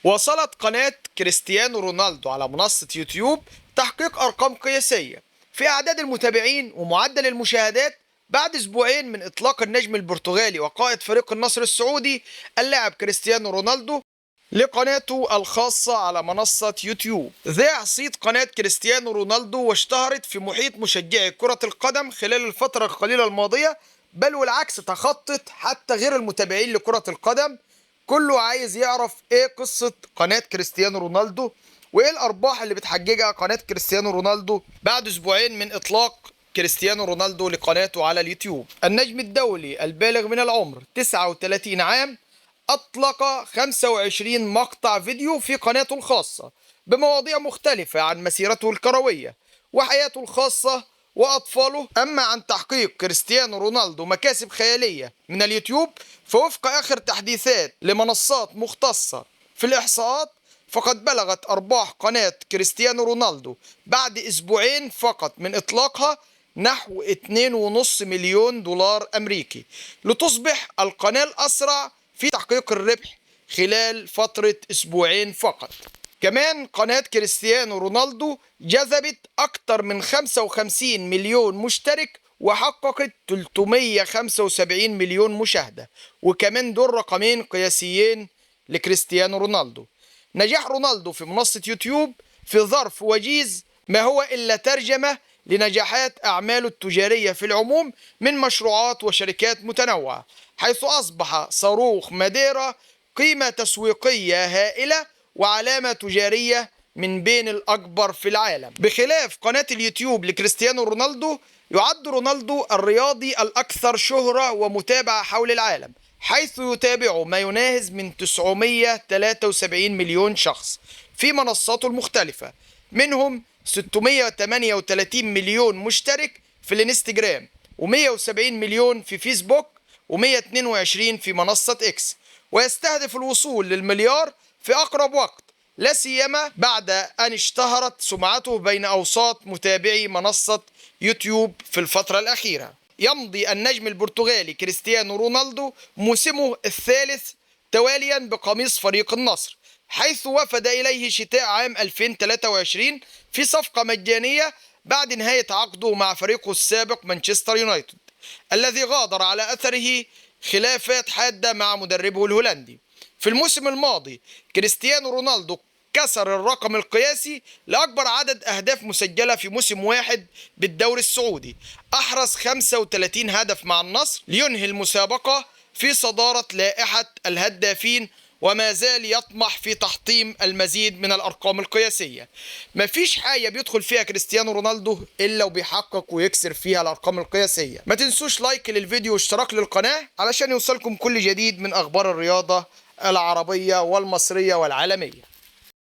وصلت قناة كريستيانو رونالدو على منصة يوتيوب تحقيق أرقام قياسية في أعداد المتابعين ومعدل المشاهدات بعد أسبوعين من إطلاق النجم البرتغالي وقائد فريق النصر السعودي اللاعب كريستيانو رونالدو لقناته الخاصة على منصة يوتيوب. ذاع صيت قناة كريستيانو رونالدو واشتهرت في محيط مشجعي كرة القدم خلال الفترة القليلة الماضية، بل والعكس تخطت حتى غير المتابعين لكرة القدم. كله عايز يعرف ايه قصة قناة كريستيانو رونالدو وايه الارباح اللي بتحققها قناة كريستيانو رونالدو بعد اسبوعين من اطلاق كريستيانو رونالدو لقناته على اليوتيوب. النجم الدولي البالغ من العمر 39 عام أطلق 25 مقطع فيديو في قناته الخاصة بمواضيع مختلفة عن مسيرته الكروية وحياته الخاصة وأطفاله. أما عن تحقيق كريستيانو رونالدو مكاسب خيالية من اليوتيوب، فوفق آخر تحديثات لمنصات مختصة في الإحصاءات، فقد بلغت أرباح قناة كريستيانو رونالدو بعد أسبوعين فقط من إطلاقها نحو 2.5 مليون دولار أمريكي، لتصبح القناة الأسرع في تحقيق الربح خلال فترة أسبوعين فقط. كمان قناة كريستيانو رونالدو جذبت أكثر من 55 مليون مشترك وحققت 375 مليون مشاهدة، وكمان دول رقمين قياسيين لكريستيانو رونالدو. نجاح رونالدو في منصة يوتيوب في ظرف وجيز ما هو إلا ترجمة لنجاحات أعماله التجارية في العموم من مشروعات وشركات متنوعة، حيث أصبح صاروخ ماديرا قيمة تسويقية هائلة وعلامة تجارية من بين الأكبر في العالم. بخلاف قناة اليوتيوب لكريستيانو رونالدو، يعد رونالدو الرياضي الأكثر شهرة ومتابعة حول العالم، حيث يتابعه ما يناهز من 973 مليون شخص في منصاته المختلفة، منهم 638 مليون مشترك في الانستجرام، و170 مليون في فيسبوك، و122 في منصة إكس، ويستهدف الوصول للمليار في أقرب وقت، لا سيما بعد أن اشتهرت سمعته بين أوساط متابعي منصة يوتيوب في الفترة الأخيرة. يمضي النجم البرتغالي كريستيانو رونالدو موسمه الثالث تواليا بقميص فريق النصر، حيث وفد إليه شتاء عام 2023 في صفقة مجانية بعد نهاية عقده مع فريقه السابق مانشستر يونايتد، الذي غادر على أثره خلافات حادة مع مدربه الهولندي. في الموسم الماضي كريستيانو رونالدو كسر الرقم القياسي لأكبر عدد أهداف مسجلة في موسم واحد بالدوري السعودي، أحرز 35 هدف مع النصر لينهي المسابقة في صدارة لائحة الهدافين، وما زال يطمح في تحطيم المزيد من الأرقام القياسية. مفيش حاجة بيدخل فيها كريستيانو رونالدو إلا وبيحقق ويكسر فيها الأرقام القياسية. ما تنسوش لايك للفيديو واشتراك للقناة علشان يوصلكم كل جديد من أخبار الرياضة العربية والمصرية والعالمية.